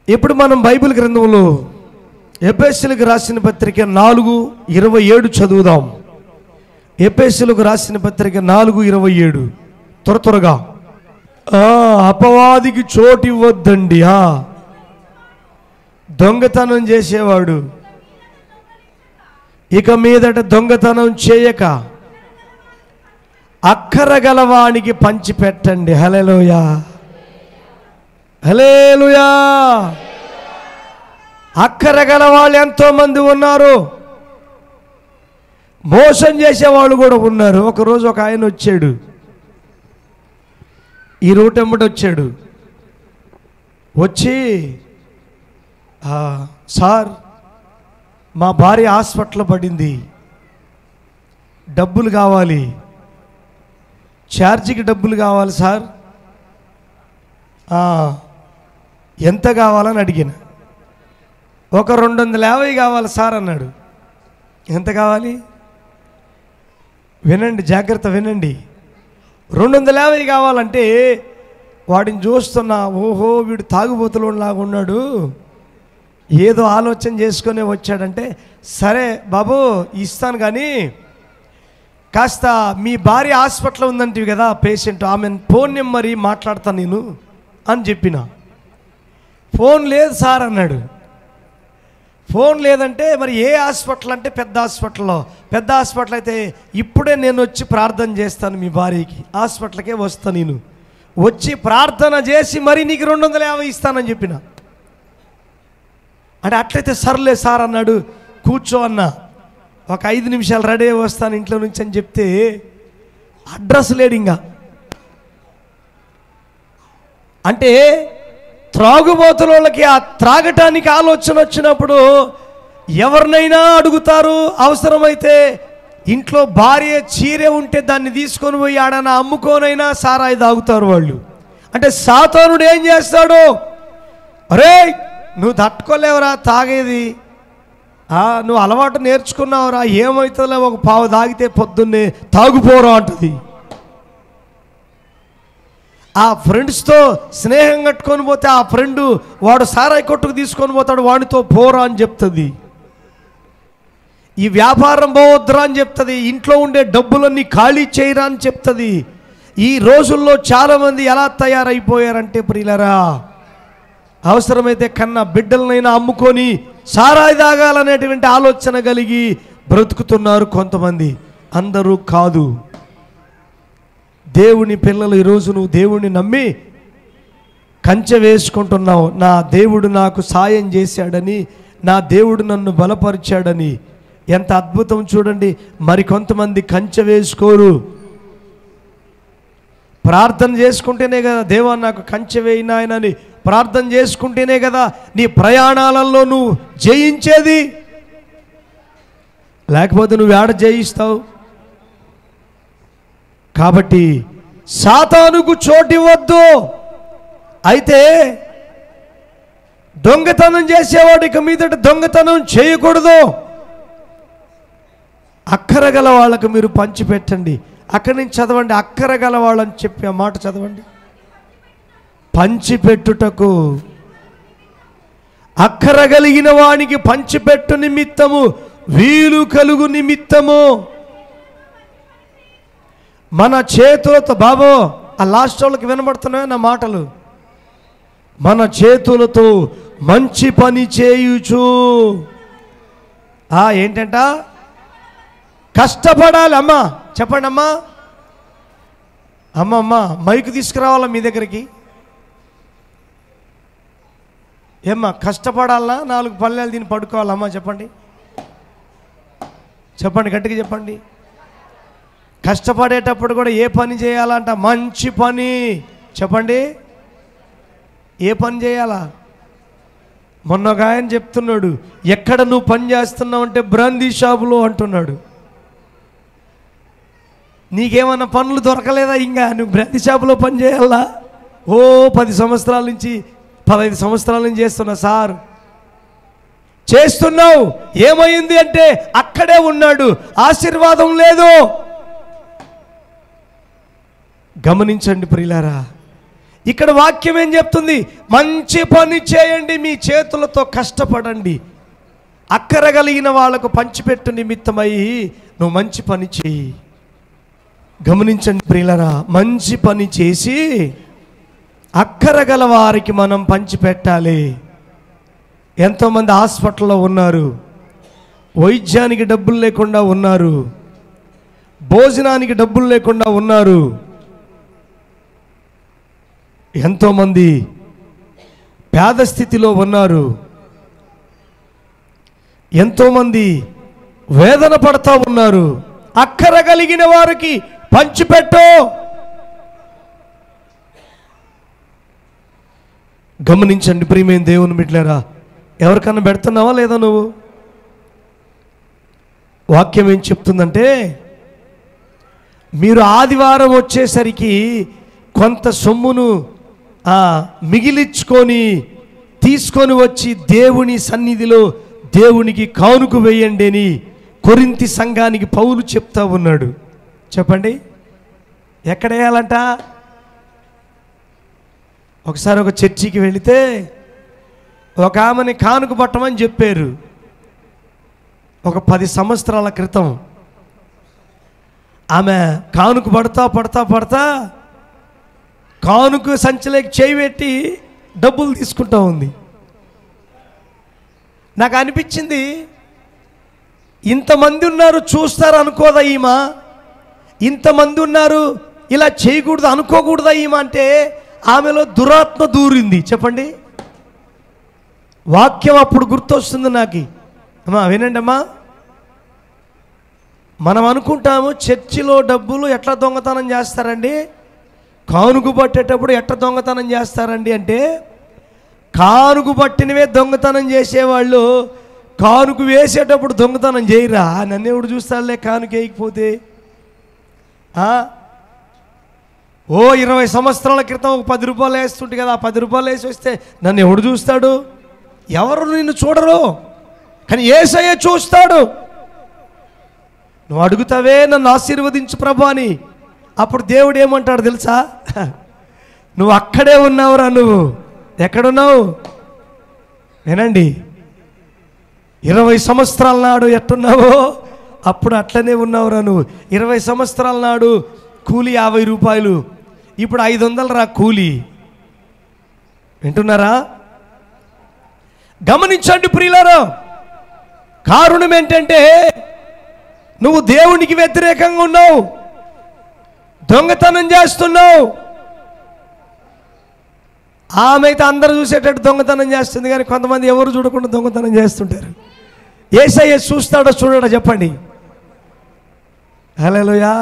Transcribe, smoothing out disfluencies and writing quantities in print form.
ఇప్పుడు మనం బైబిల్ గ్రంథంలో ఎఫెసీయులకు రాసిన పత్రిక 4:27 చదువుదాం. ఎఫెసీయులకు రాసిన పత్రిక 4:27 త్వరగా. అపవాదికి చోటు ఇవ్వద్దండి. దొంగతనం చేసేవాడు ఇక మీదట దొంగతనం చేయక అక్కర గలవానికి పంచిపెట్టండి. హల్లెలూయా, హల్లెలూయా. అక్కర గల వాళ్ళు ఎంతోమంది ఉన్నారు, మోసం చేసేవాళ్ళు కూడా ఉన్నారు. ఒకరోజు ఒక ఆయన వచ్చాడు, ఈ రూట్ వెంబడి వచ్చాడు. వచ్చి, సార్ మా భార్య హాస్పిటల్లో పడింది, డబ్బులు కావాలి, ఛార్జీకి డబ్బులు కావాలి సార్, ఎంత కావాలని అడిగిన. ఒక 250 కావాలి సార్ అన్నాడు. ఎంత కావాలి? వినండి, జాగ్రత్త వినండి. 250 కావాలంటే వాడిని చూస్తున్నా, ఓహో వీడు తాగుబోతులోలాగా ఉన్నాడు, ఏదో ఆలోచన చేసుకునే వచ్చాడంటే, సరే బాబు ఇస్తాను, కానీ కాస్త మీ భార్య హాస్పిటల్లో ఉందంటివి కదా పేషెంట్, ఆమె ఫోన్ నెంబర్ మాట్లాడతాను నేను అని చెప్పిన. ఫోన్ లేదు సార్ అన్నాడు. ఫోన్ లేదంటే మరి ఏ హాస్పిటల్ అంటే పెద్ద హాస్పిటల్లో. పెద్ద హాస్పిటల్ అయితే ఇప్పుడే నేను వచ్చి ప్రార్థన చేస్తాను, మీ భార్యకి హాస్పిటల్కే వస్తాను, నేను వచ్చి ప్రార్థన చేసి మరి నీకు 250 ఇస్తానని చెప్పిన. అంటే అట్లయితే సర్లే సార్ అన్నాడు. కూర్చో అన్న, ఒక 5 నిమిషాలు రెడీ వస్తాను ఇంట్లో నుంచి అని చెప్తే అడ్రస్ లేడు. ఇంకా అంటే త్రాగుబోతుల వాళ్ళకి ఆ త్రాగటానికి ఆలోచన వచ్చినప్పుడు ఎవరినైనా అడుగుతారు. అవసరమైతే ఇంట్లో భార్య చీరే ఉంటే దాన్ని తీసుకొని పోయి ఆడన అమ్ముకోనైనా సారాయి తాగుతారు వాళ్ళు. అంటే సాతానుడు ఏం చేస్తాడు, అరే నువ్వు తట్టుకోలేవురా తాగేది, నువ్వు అలవాటు నేర్చుకున్నావురా, ఏమవుతుందో ఒక పావు తాగితే పొద్దున్నే తాగుపోరా అంటుంది. ఆ ఫ్రెండ్స్తో స్నేహం కట్టుకొని పోతే ఆ ఫ్రెండు వాడు సారాయి కొట్టుకు తీసుకొని పోతాడు, వాడితో పోరా అని చెప్తుంది. ఈ వ్యాపారం పోవద్దురా అని చెప్తుంది. ఇంట్లో ఉండే డబ్బులన్నీ ఖాళీ చేయరా అని చెప్తుంది. ఈ రోజుల్లో చాలామంది ఎలా తయారైపోయారంటే ప్రియులరా, అవసరమైతే కన్నా బిడ్డలనైనా అమ్ముకొని సారాయి తాగాలనేటువంటి ఆలోచన కలిగి బ్రతుకుతున్నారు కొంతమంది, అందరూ కాదు. దేవుని పిల్లలు, ఈరోజు నువ్వు దేవుణ్ణి నమ్మి కంచె వేసుకుంటున్నావు. నా దేవుడు నాకు సాయం చేశాడని, నా దేవుడు నన్ను బలపరిచాడని. ఎంత అద్భుతం చూడండి. మరి కొంతమంది కంచె వేసుకోరు, ప్రార్థన చేసుకుంటేనే కదా, దేవా నాకు కంచె వేయి నాయనని ప్రార్థన చేసుకుంటేనే కదా నీ ప్రయాణాలలో నువ్వు జయించేది. లేకపోతే నువ్వు ఏడ జయిస్తావు? కాబట్టి సాతానుకు చోటివ్వద్దు. అయితే దొంగతనం చేసేవాడు ఇక మీదట దొంగతనం చేయకూడదు. అక్కరగల వాళ్ళకు మీరు పంచిపెట్టండి. అక్కడి నుంచి చదవండి, అక్కరగల వాళ్ళని చెప్పి ఆ మాట చదవండి. పంచిపెట్టుటకు, అక్కరగలిగిన వానికి పంచిపెట్టు నిమిత్తము, వీలు కలుగు నిమిత్తము. మన చేతులతో, బాబో ఆ లాస్ట్ వాళ్ళకి వినబడుతున్నాయి నా మాటలు, మన చేతులతో మంచి పని చేయుచు. ఏంటంట? కష్టపడాలి. అమ్మా చెప్పండి అమ్మా, అమ్మ మైకు తీసుకురావాలా మీ దగ్గరికి? ఏమ్మా కష్టపడాలన్నా 4 పల్లెలు తిని పడుకోవాలమ్మా? చెప్పండి, చెప్పండి, గట్టిగా చెప్పండి. కష్టపడేటప్పుడు కూడా ఏ పని చేయాలంట? మంచి పని. చెప్పండి, ఏ పని చేయాలా? మొన్న ఒక ఆయన చెప్తున్నాడు, ఎక్కడ నువ్వు పని చేస్తున్నావు అంటే బ్రాందీ షాపులో అంటున్నాడు. నీకేమన్నా పనులు దొరకలేదా? ఇంకా నువ్వు బ్రాందీ షాపులో పని చేయాలా? 10 సంవత్సరాల నుంచి 15 సంవత్సరాల నుంచి చేస్తున్నా సార్. చేస్తున్నావు, ఏమైంది అంటే అక్కడే ఉన్నాడు, ఆశీర్వాదం లేదు. గమనించండి ప్రియులారా, ఇక్కడ వాక్యం ఏం చెప్తుంది? మంచి పని చేయండి, మీ చేతులతో కష్టపడండి, అక్కర కలిగిన వాళ్ళకు పంచిపెట్టు నిమిత్తమై నువ్వు మంచి పని చేయి. గమనించండి ప్రియులారా, మంచి పని చేసి అక్కర గల వారికి మనం పంచిపెట్టాలి. ఎంతోమంది హాస్పిటల్లో ఉన్నారు, వైద్యానికి డబ్బులు లేకుండా ఉన్నారు, భోజనానికి డబ్బులు లేకుండా ఉన్నారు, ఎంతోమంది పేద స్థితిలో ఉన్నారు, ఎంతోమంది వేదన పడతా ఉన్నారు. అక్కర కలిగిన వారికి పంచిపెట్టు. గమనించండి ప్రియమైన దేవుని బిడ్డలారా, ఎవరికన్నా పెడుతున్నావా లేదా? నువ్వు వాక్యం ఏం చెప్తుందంటే, మీరు ఆదివారం వచ్చేసరికి కొంత సొమ్మును మిగిలించుకొని తీసుకొని వచ్చి దేవుని సన్నిధిలో దేవునికి కానుక వేయండి అని కొరింథీ సంఘానికి పౌలు చెప్తా ఉన్నాడు. చెప్పండి, ఎక్కడ వేయాలంట? ఒకసారి ఒక చర్చికి వెళితే ఒక ఆమెని కానుక పట్టమని చెప్పారు. ఒక 10 సంవత్సరాల క్రితం ఆమె కానుక పడతా కానుక సంచిలోకి చేయి పెట్టి డబ్బులు తీసుకుంటా ఉంది. నాకు అనిపించింది, ఇంతమంది ఉన్నారు చూస్తారు అనుకోదా ఈమె? ఇంతమంది ఉన్నారు ఇలా చేయకూడదు అనుకోకూడదా ఈమె? అంటే ఆమెలో దురాత్మ దూరింది. చెప్పండి, వాక్యం అప్పుడు గుర్తొస్తుంది నాకు. అమ్మా వినండి అమ్మా, మనం అనుకుంటాము చర్చిలో డబ్బులు ఎట్లా దొంగతనం చేస్తారండి, కానుక పట్టేటప్పుడు ఎట్లా దొంగతనం చేస్తారండి అంటే, కానుక పట్టినవే దొంగతనం చేసేవాళ్ళు కానుక వేసేటప్పుడు దొంగతనం చేయరా? నన్ను ఎవడు చూస్తాడులే కానుక వేయకపోతే. 20 సంవత్సరాల క్రితం ఒక 10 రూపాయలు వేస్తుంటే కదా, 10 రూపాయలు వేసి వస్తే నన్ను ఎవడు చూస్తాడు? ఎవరు నిన్ను చూడరు, కానీ యేసయ్య చూస్తాడు. నువ్వు అడుగుతావే, నన్ను ఆశీర్వదించు ప్రభు అని. అప్పుడు దేవుడు ఏమంటాడు తెలుసా? నువ్వు అక్కడే ఉన్నావురా. నువ్వు ఎక్కడున్నావు? వినండి, 20 సంవత్సరాల నాడు ఎట్టున్నావో అప్పుడు అట్లనే ఉన్నావురా నువ్వు. 20 సంవత్సరాల నాడు కూలి 50 రూపాయలు, ఇప్పుడు 500 రా కూలి. వింటున్నారా? గమనించండి ప్రియులారా, కారణం ఏంటంటే నువ్వు దేవునికి వ్యతిరేకంగా ఉన్నావు, దొంగతనం చేస్తున్నావు. ఆమె అయితే అందరూ చూసేటట్టు దొంగతనం చేస్తుంది, కానీ కొంతమంది ఎవరు చూడకుండా దొంగతనం చేస్తుంటారు. యేసయ్య చూస్తాడో చూడడో చెప్పండి. హల్లెలూయా.